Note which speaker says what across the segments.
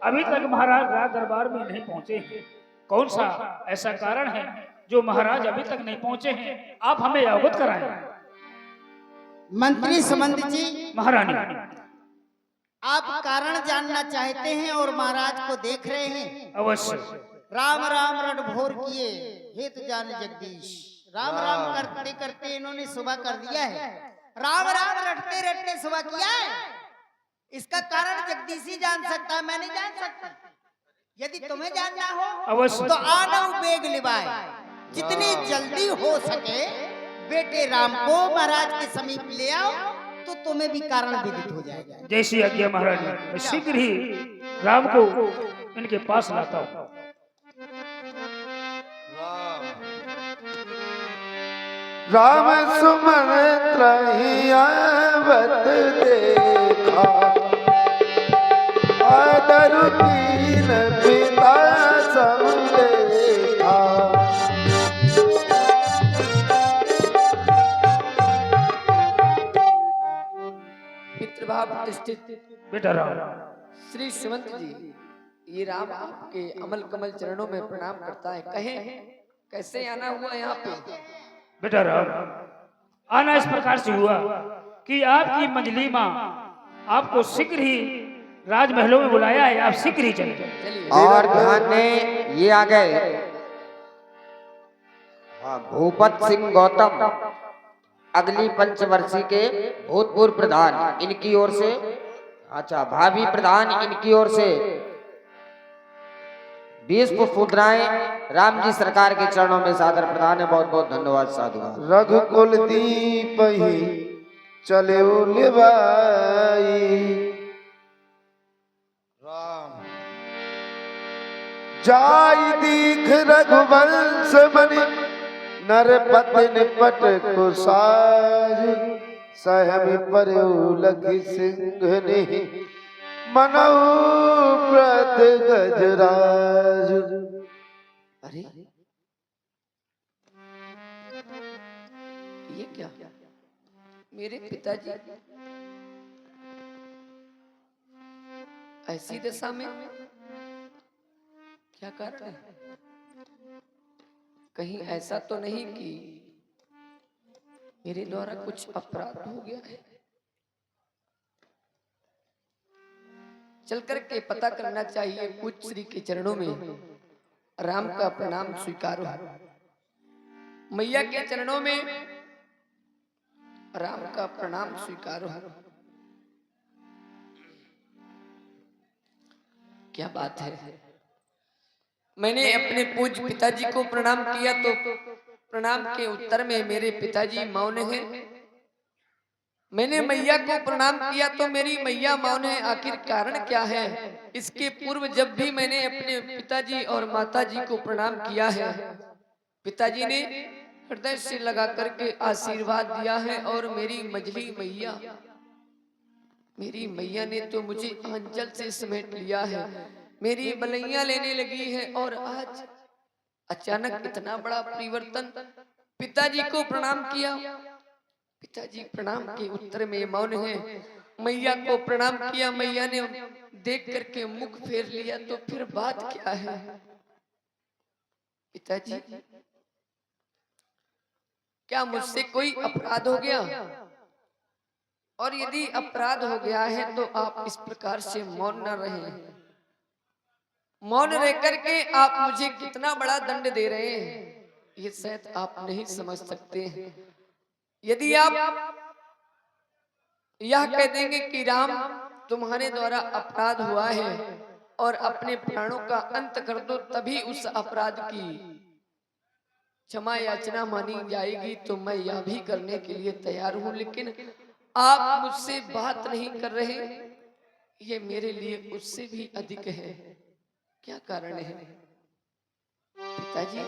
Speaker 1: अभी तक महाराज राज दरबार में नहीं पहुंचे हैं। कौन सा ऐसा कारण है जो महाराज अभी तक नहीं पहुंचे हैं? आप हमें अवगत कराएं।
Speaker 2: मंत्री सुमंत जी,
Speaker 1: महारानी,
Speaker 2: आप कारण जानना चाहते हैं और महाराज को देख रहे हैं।
Speaker 1: अवश्य।
Speaker 2: राम राम रणभोर किए हेत जान जगदीश। राम राम करते करते इन्होंने सुबह कर दिया है। राम राम रटते रटते सुबह किया है। इसका कारण जगदीश ही जान सकता है, मैं नहीं जान सकता। यदि तुम्हें जानना हो
Speaker 1: अवश्य।
Speaker 2: तो आना बेग लिवाए। जितनी जल्दी हो सके बेटे राम को महाराज के समीप ले आओ तो तुम्हें भी कारण विदित हो जाएगा।
Speaker 1: जैसी आज्ञा महारानी, मैं शीघ्र ही राम को इनके पास लाता हूँ।
Speaker 3: राम सुमंत्र ही आवत देखा, आदर दीन पिता समलेखा।
Speaker 4: पितृभाव प्रतिष्ठित
Speaker 1: बेटा राम,
Speaker 4: श्री सुमंत जी, ये राम आपके अमल कमल चरणों में प्रणाम करता है। कहें कैसे आना हुआ यहाँ पे?
Speaker 1: बेटा राम, आना इस प्रकार से हुआ कि आपकी मंजली माँ आपको शीघ्र ही राजमहलों में बुलाया है। आप शीघ्र ही चले।
Speaker 5: और ध्यान दें, ये आ गए भूपत सिंह गौतम, अगली पंचवर्षीय के भूतपूर्व प्रधान, इनकी ओर से, अच्छा भावी प्रधान, इनकी ओर से 20 पुष्प मुद्राएं राम जी सरकार के चरणों में सादर प्रदान है। बहुत बहुत धन्यवाद साधु।
Speaker 3: रघुकुल दीप ही चले लिवाई, जाई दीख रघुवंश मणि, नरपति निपट कुसाज। सहमी परयु लखि सिंह मनऊ व्रत गजराज।
Speaker 4: अरे ये क्या? मेरे पिताजी ऐसी दशा में, क्या कारण है? कहीं ऐसा तो नहीं कि मेरे द्वारा कुछ अपराध हो गया है? चल करके पता करना चाहिए। पूज्य श्री के चरणों में राम का प्रणाम स्वीकार हो। मैया के चरणों में राम का प्रणाम स्वीकार हो। क्या बात है? मैंने अपने पूज्य पिताजी को प्रणाम किया तो प्रणाम के उत्तर में मेरे पिताजी मौन हैं। मैंने मैया को प्रणाम किया तो मेरी मैया मौन है। आखिर कारण क्या है? इसके पूर्व जब भी मैंने अपने पिताजी और माताजी को प्रणाम किया है, पिताजी ने हृदय से लगा करके आशीर्वाद दिया है। और मेरी मझली मैया, मेरी मैया ने तो मुझे आंचल से समेट लिया है, मेरी बलैया लेने लगी है। और आज अचानक इतना बड़ा परिवर्तन। पिताजी को प्रणाम किया, पिताजी प्रणाम के उत्तर में मौन है। मैया को प्रणाम किया, मैया ने देख करके मुख फेर लिया। तो फिर बात क्या है? पिताजी, क्या मुझसे कोई अपराध हो गया? और यदि अपराध हो गया है तो आप इस प्रकार से मौन न रहे। मौन रह करके आप मुझे कितना बड़ा दंड दे रहे हैं, ये शायद आप नहीं समझ सकते हैं। यदि आप यह कह देंगे कि राम तुम्हारे द्वारा अपराध हुआ है और अपने प्राणों का अंत कर दो, तभी उस अपराध की क्षमा याचना मानी जाएगी, तो मैं यह भी करने के लिए तैयार हूं। लेकिन आप मुझसे बात नहीं कर रहे, ये मेरे लिए उससे भी अधिक है। क्या कारण है? पिताजी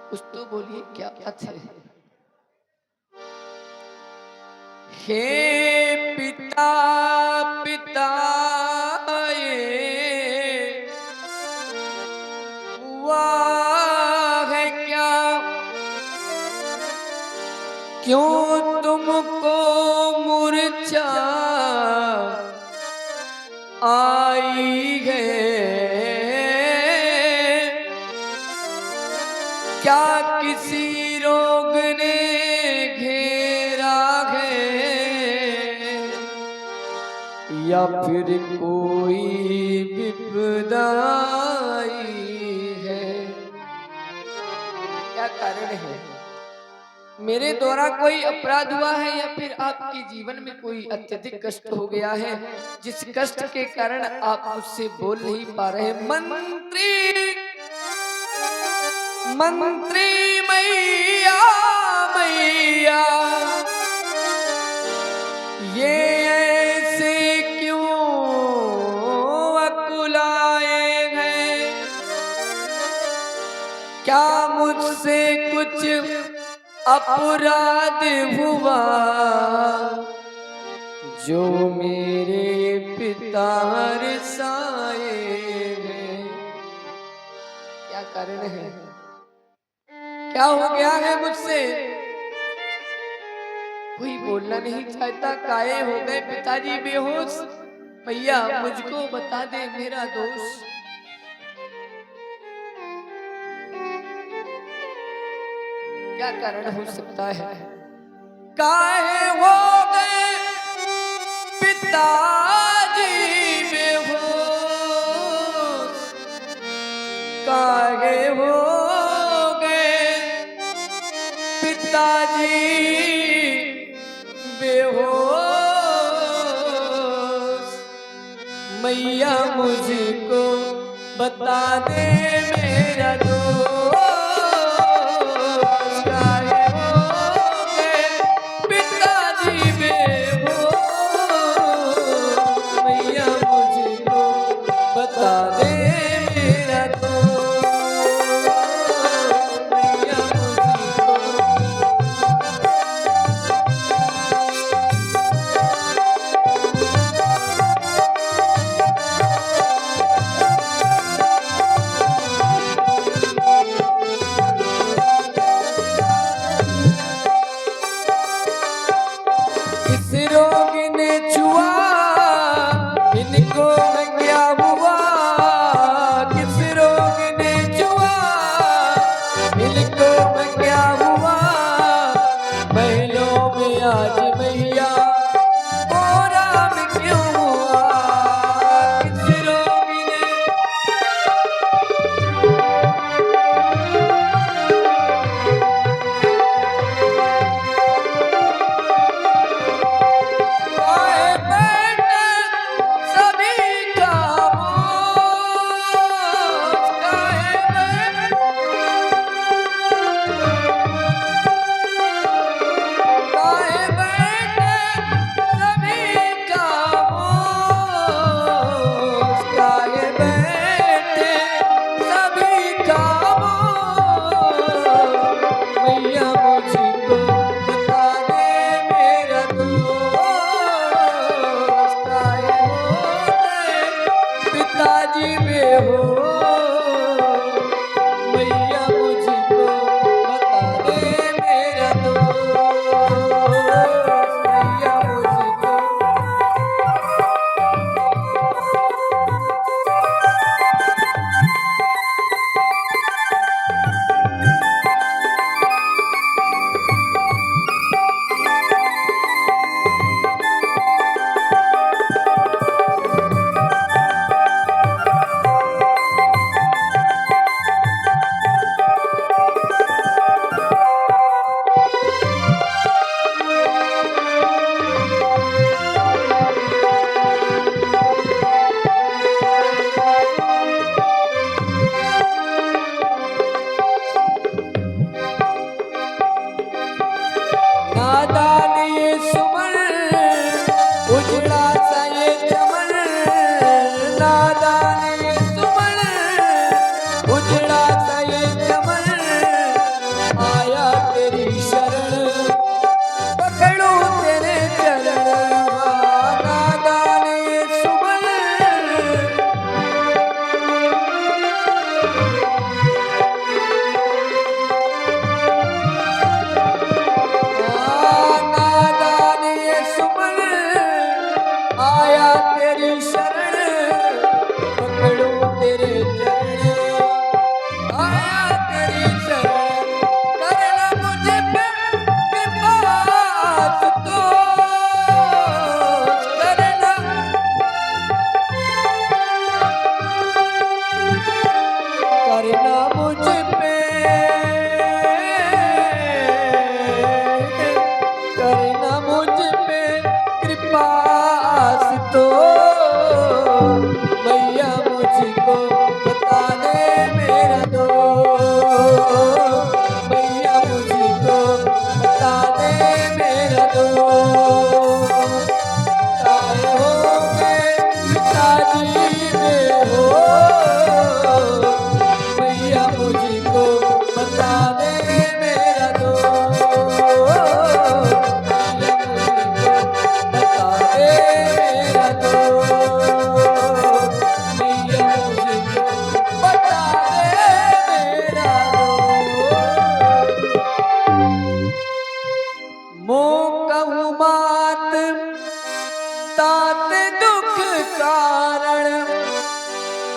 Speaker 4: कुछ तो बोलिए, क्या बात है? हे पिता पिता हुआ है क्या? क्यों तुमको मूर्छा आई है, क्या किसी रोग ने घेरा है, या फिर कोई विपदा आई है? क्या कारण है? मेरे द्वारा कोई अपराध हुआ है, या फिर आपके जीवन में कोई अत्यधिक कष्ट हो गया है, जिस कष्ट के कारण आप मुझसे बोल नहीं पा रहे? मंत्री मंत्री मैया मैया, ये ऐसे क्यों अकुलाए हैं? क्या मुझसे कुछ अपराध हुआ जो मेरे पिता रसाए हैं? क्या कारण है? क्या हो गया है मुझसे? कोई बोलना नहीं चाहता। काहे हो गए पिताजी बेहोश? भैया मुझको बता दे मेरा दोष। क्या कारण हो सकता है? काहे हो गए पिताजी बेहोश? काहे हो गए पिताजी बेहोश? मैया मुझको बता दे मेरा दोष।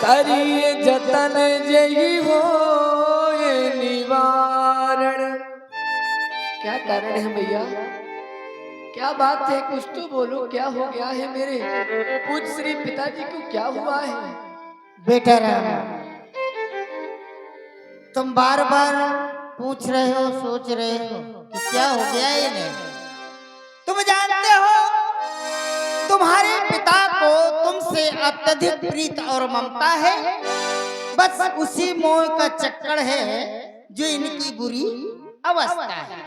Speaker 4: करिए जतन जही हो ये निवारण। क्या कारण है भैया, क्या बात है, कुछ तो बोलो, क्या हो गया है मेरे पूज्य श्री पिताजी को, क्या हुआ है?
Speaker 2: बेटा राम, तुम बार बार पूछ रहे हो, सोच रहे हो कि क्या हो गया ये नहीं। तुम जानते हो तुम्हारे पिता को तुमसे अत्यधिक प्रीत और ममता है, बस उसी मोह का चक्कर है जो इनकी बुरी अवस्था है।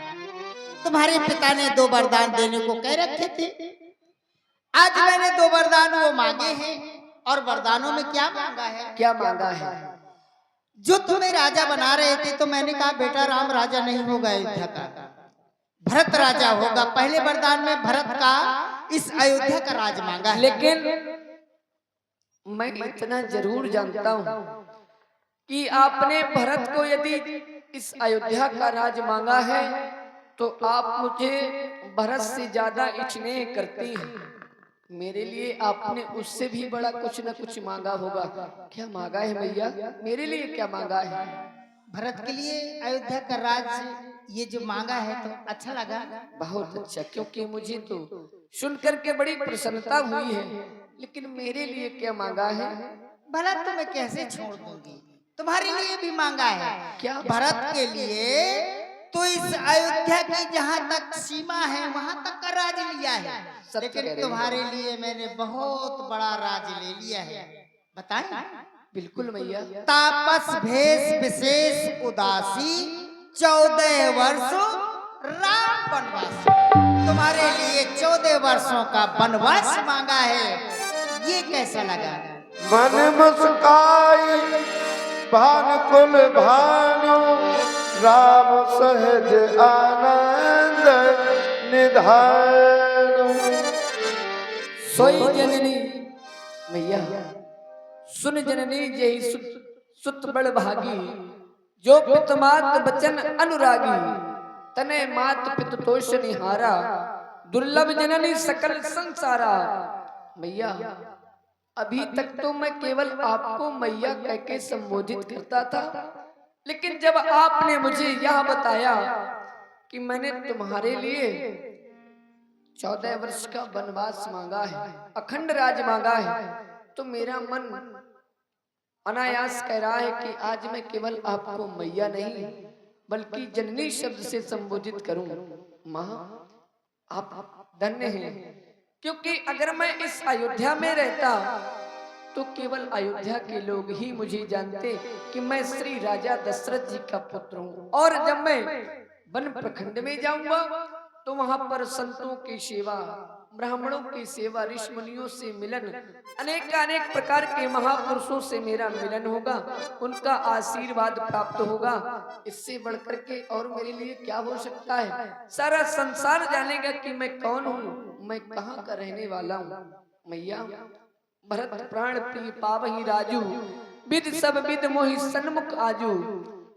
Speaker 2: तुम्हारे पिता ने 2 वरदान देने को कह रखे थे, आज मैंने 2 वरदान वो मांगे हैं। और वरदानों में क्या मांगा है?
Speaker 4: क्या मांगा है?
Speaker 2: जो तुम्हें राजा बना रहे थे तो मैंने कहा बेटा राम राजा नहीं होगा अयोध्या का, भरत राजा होगा। पहले वरदान में भरत का इस अयोध्या का राज मांगा है।
Speaker 4: लेकिन मैं इतना जरूर जानता हूँ कि आपने भरत को यदि इस अयोध्या का राज मांगा है तो आप मुझे भरत से ज्यादा स्नेह करती हैं। मेरे लिए आपने उससे भी बड़ा कुछ न कुछ मांगा होगा। क्या मांगा है भैया, मेरे लिए क्या मांगा है?
Speaker 2: भरत के लिए अयोध्या का राज ये जो मांगा है तो अच्छा लगा?
Speaker 4: बहुत अच्छा, क्योंकि मुझे तो सुन करके बड़ी प्रसन्नता हुई है। लेकिन मेरे लिए क्या मांगा है?
Speaker 2: भला तो मैं कैसे छोड़ दूंगी, तुम्हारे लिए भी मांगा है।
Speaker 4: क्या?
Speaker 2: भरत के लिए तो इस अयोध्या की जहाँ तक सीमा है वहां तक का राज लिया है, लेकिन तुम्हारे लिए मैंने बहुत बड़ा राज ले लिया है। बताएं?
Speaker 4: बिल्कुल भैया।
Speaker 2: तापस भेष विशेष उदासी 14 वर्षों राम वनवास। तुम्हारे लिए 14 वर्षों का वनवास मांगा है, ये कैसा लगा?
Speaker 3: मन मुस्काई भानुकुल भानु राम सहज आनंद निधानु।
Speaker 4: सोई जननी मैया सुन जननी जय सुत बड़ भागी, जो पित मात बचन अनुरागी, तने मात पित तोष निहारा, दुर्लभ जननी सकल संसारा। मैया अभी तक तो मैं केवल आपको मैया कह के संबोधित करता था, लेकिन जब आपने मुझे यह बताया कि मैंने तुम्हारे लिए 14 वर्ष का वनवास मांगा है, अखंड राज मांगा है, तो मेरा मन अनायास कह रहा है कि आज मैं केवल आपको मैया नहीं बल्कि जननी शब्द से संबोधित करूं। माँ आप धन्य हैं, क्योंकि अगर मैं इस अयोध्या में रहता तो केवल अयोध्या के लोग ही मुझे जानते कि मैं श्री राजा दशरथ जी का पुत्र हूँ। और जब मैं वन प्रखंड में जाऊंगा तो वहां पर संतों की सेवा, ब्राह्मणों की सेवा, ऋषि मुनियों से मिलन, अनेक प्रकार के महापुरुषों से मेरा मिलन होगा, उनका आशीर्वाद प्राप्त होगा। इससे बढ़कर के और मेरे लिए क्या हो सकता है? सारा संसार जानेगा कि मैं कौन हूँ, मैं कहाँ का रहने वाला हूँ। मैया भरत प्राण प्रिय पावही राजू, विद सब विद मोहि सन्मुख आजू।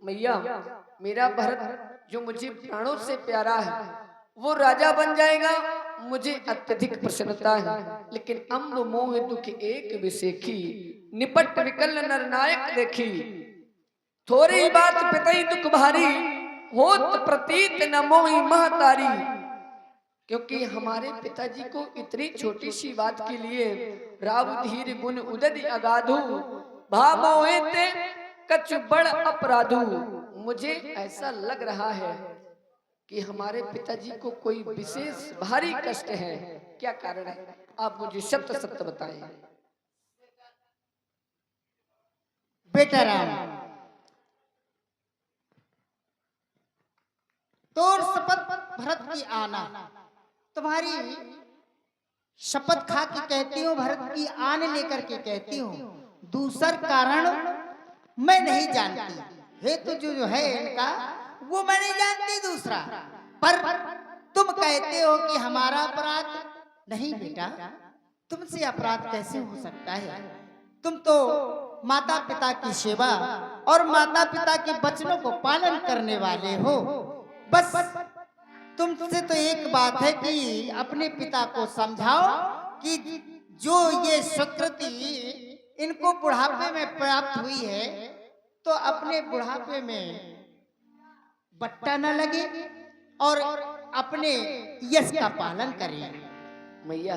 Speaker 4: मैया मेरा भरत जो मुझे प्राणों से प्यारा है वो राजा बन जाएगा, मुझे अत्यधिक प्रसन्नता है। लेकिन अम्ब मोह दुख एक विसेखी, निपट विकल नरनायक देखी, थोड़ी बात पितई दुख भारी, होत प्रतीत न मोहि महतारी। क्योंकि हमारे पिताजी को इतनी छोटी सी बात के लिए राव धीर गुण उदद अगाधु, भामोए ते कछु बड़ अपराधु। मुझे ऐसा लग रहा है कि हमारे पिताजी को कोई विशेष भारी कष्ट है। क्या कारण है? आप मुझे सत्य सत्य बताएं।
Speaker 2: बेटा राम, तोर शपथ भरत की आना, तुम्हारी शपथ खा के कहती हूँ, भरत की आन लेकर के कहती हूँ। दूसर कारण मैं नहीं जानती, हेतु जो है इनका वो मैं नहीं जानती दूसरा, पर तुम कहते हो कि हमारा अपराध नहीं। बेटा तुमसे अपराध कैसे हो सकता है? तुम तो माता पिता की सेवा और माता पिता के वचनों को पालन करने वाले हो। बस तुमसे तो एक बात है कि अपने पिता को समझाओ कि जो ये स्वीकृति इनको बुढ़ापे में प्राप्त हुई है, तो अपने बुढ़ापे में बट्टा न लगे और अपने यश का पालन करें।
Speaker 4: मैया,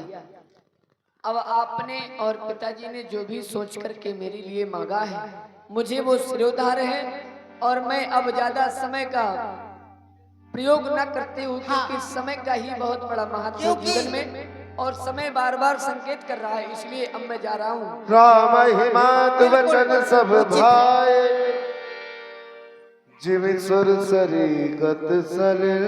Speaker 4: अब आपने और पिताजी ने जो भी सोच करके मेरे लिए मांगा है, मुझे वो सिरोधार है और मैं अब ज्यादा समय का प्रयोग न करते हुए, क्योंकि समय का ही बहुत बड़ा महत्व है जीवन में और समय बार बार संकेत कर रहा है, इसलिए अब मैं जा रहा हूँ।
Speaker 3: राम हिमात वचन सब भाए, जिमि सुर सरी गत सलिल